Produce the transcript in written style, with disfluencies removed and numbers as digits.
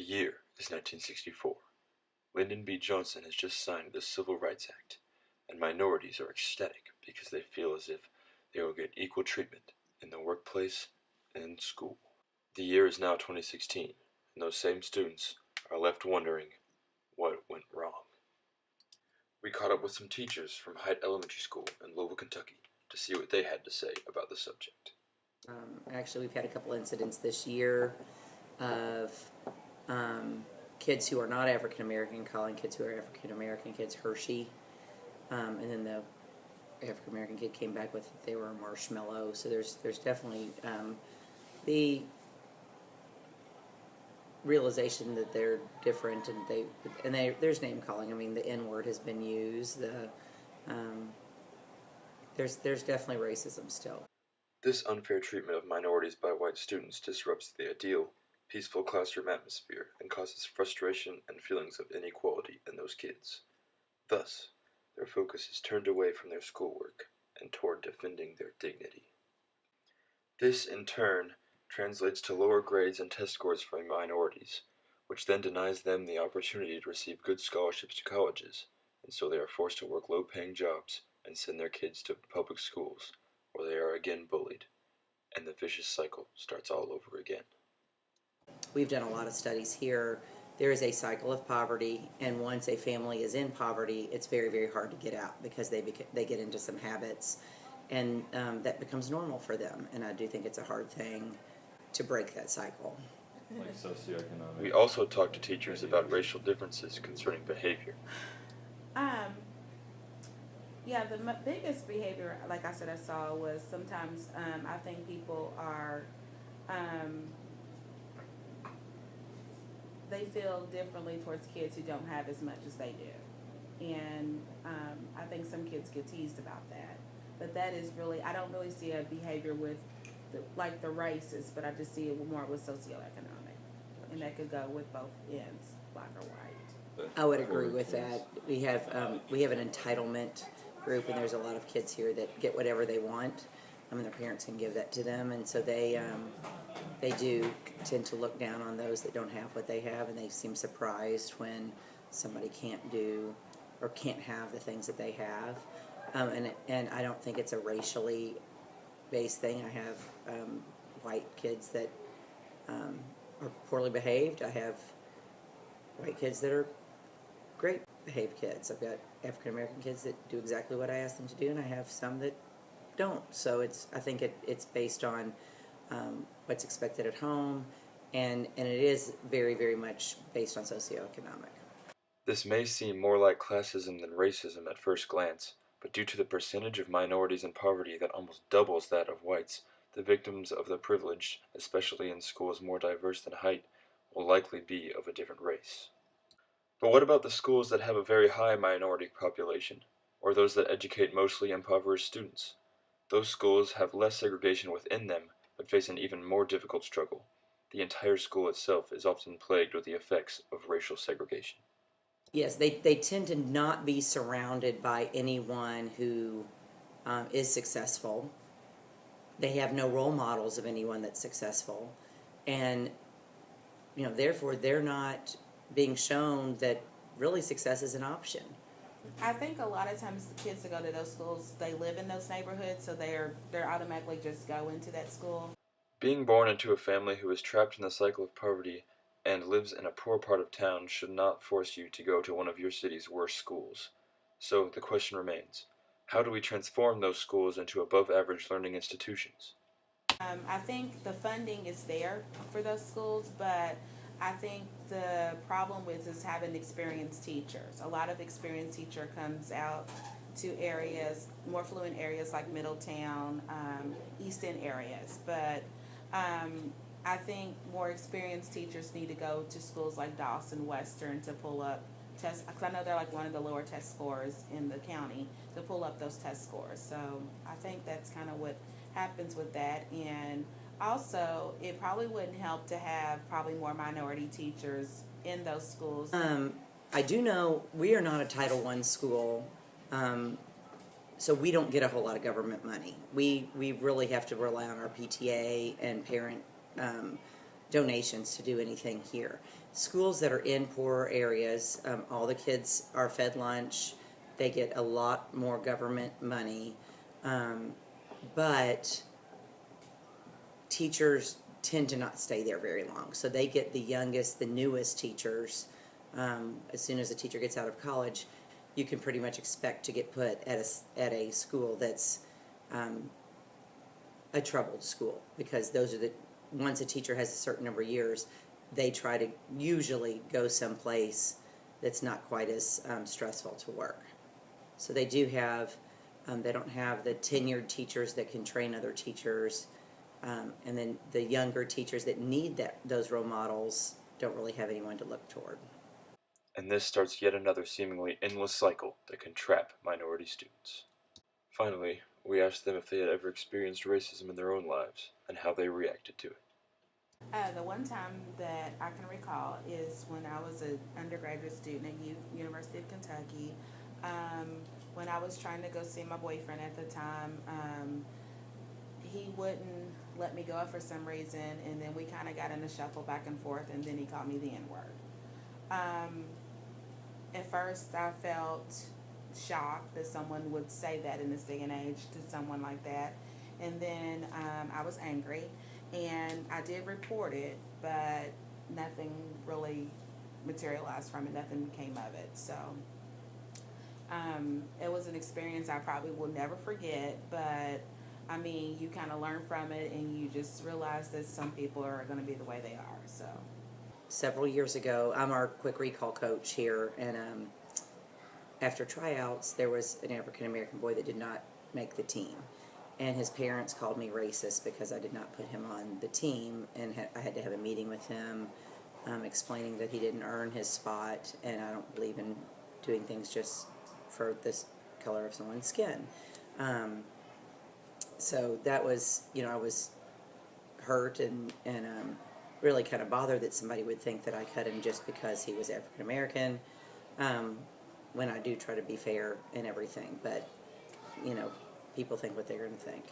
The year is 1964. Lyndon B. Johnson has just signed the Civil Rights Act, and minorities are ecstatic because they feel as if they will get equal treatment in the workplace and school. The year is now 2016, and those same students are left wondering what went wrong. We caught up with some teachers from Height Elementary School in Louisville, Kentucky, to see what they had to say about the subject. Actually, we've had a couple incidents this year of kids who are not African American calling kids who are African American kids Hershey, and then the African American kid came back with they were a marshmallow. So there's definitely the realization that they're different, and there's name calling. I mean, the N word has been used. There's definitely racism still. This unfair treatment of minorities by white students disrupts the ideal, peaceful classroom atmosphere and causes frustration and feelings of inequality in those kids. Thus, their focus is turned away from their schoolwork and toward defending their dignity. This, in turn, translates to lower grades and test scores for minorities, which then denies them the opportunity to receive good scholarships to colleges, and so they are forced to work low-paying jobs and send their kids to public schools, where they are again bullied, and the vicious cycle starts all over again. We've done a lot of studies here. There is a cycle of poverty, and once a family is in poverty, it's very, very hard to get out because they get into some habits, and that becomes normal for them. And I do think it's a hard thing to break that cycle. Like socioeconomic. We also talked to teachers about racial differences concerning behavior. Yeah, the biggest behavior, like I said, I saw was sometimes I think people are, they feel differently towards kids who don't have as much as they do. And I think some kids get teased about that. But that is really, I don't really see a behavior with like the races, but I just see it more with socioeconomic. And that could go with both ends, black or white. I would agree with that. We have an entitlement group, and there's a lot of kids here that get whatever they want. Their parents can give that to them, and so they do tend to look down on those that don't have what they have, and they seem surprised when somebody can't do or can't have the things that they have. And I don't think it's a racially based thing. I have white kids that are poorly behaved. I have white kids that are great behaved kids. I've got African American kids that do exactly what I ask them to do, and I have some that don't. So I think it's based on what's expected at home, and it is very, very much based on socioeconomic. This may seem more like classism than racism at first glance, but due to the percentage of minorities in poverty that almost doubles that of whites, the victims of the privileged, especially in schools more diverse than Height, will likely be of a different race. But what about the schools that have a very high minority population, or those that educate mostly impoverished students? Those schools have less segregation within them, but face an even more difficult struggle. The entire school itself is often plagued with the effects of racial segregation. Yes, they tend to not be surrounded by anyone who is successful. They have no role models of anyone that's successful, and therefore they're not being shown that really success is an option. I think a lot of times the kids that go to those schools, they live in those neighborhoods, so they're automatically just go into that school. Being born into a family who is trapped in the cycle of poverty and lives in a poor part of town should not force you to go to one of your city's worst schools. So the question remains, how do we transform those schools into above-average learning institutions? I think the funding is there for those schools, but I think the problem with is having experienced teachers. A lot of experienced teacher comes out to areas, more fluent areas like Middletown, East End areas. But I think more experienced teachers need to go to schools like Dawson, Western to pull up tests, because I know they're like one of the lower test scores in the county, to pull up those test scores. So I think that's kind of what happens with that. And also, it probably wouldn't help to have probably more minority teachers in those schools. I do know we are not a Title I school, so we don't get a whole lot of government money. We really have to rely on our PTA and parent donations to do anything here. Schools that are in poorer areas, all the kids are fed lunch. They get a lot more government money, but teachers tend to not stay there very long. So they get the youngest, the newest teachers. As soon as a teacher gets out of college, you can pretty much expect to get put at a school that's a troubled school, because those are the, once a teacher has a certain number of years, they try to usually go someplace that's not quite as stressful to work. So they do have, they don't have the tenured teachers that can train other teachers, and then the younger teachers that need those role models don't really have anyone to look toward. And this starts yet another seemingly endless cycle that can trap minority students. Finally, we asked them if they had ever experienced racism in their own lives and how they reacted to it. The one time that I can recall is when I was an undergraduate student at University of Kentucky. When I was trying to go see my boyfriend at the time, he wouldn't let me go for some reason, and then we kind of got in a shuffle back and forth, and then he called me the N-word. At first, I felt shocked that someone would say that in this day and age to someone like that, and then I was angry, and I did report it, but nothing really materialized from it. Nothing came of it. So it was an experience I probably will never forget, but I mean, you kind of learn from it, and you just realize that some people are going to be the way they are. So Several years ago, I'm our quick recall coach here, and after tryouts, there was an African American boy that did not make the team, and his parents called me racist because I did not put him on the team, and I had to have a meeting with him, explaining that he didn't earn his spot, and I don't believe in doing things just for this color of someone's skin. So that was, I was hurt and really kind of bothered that somebody would think that I cut him just because he was African American, when I do try to be fair and everything. But, people think what they're going to think.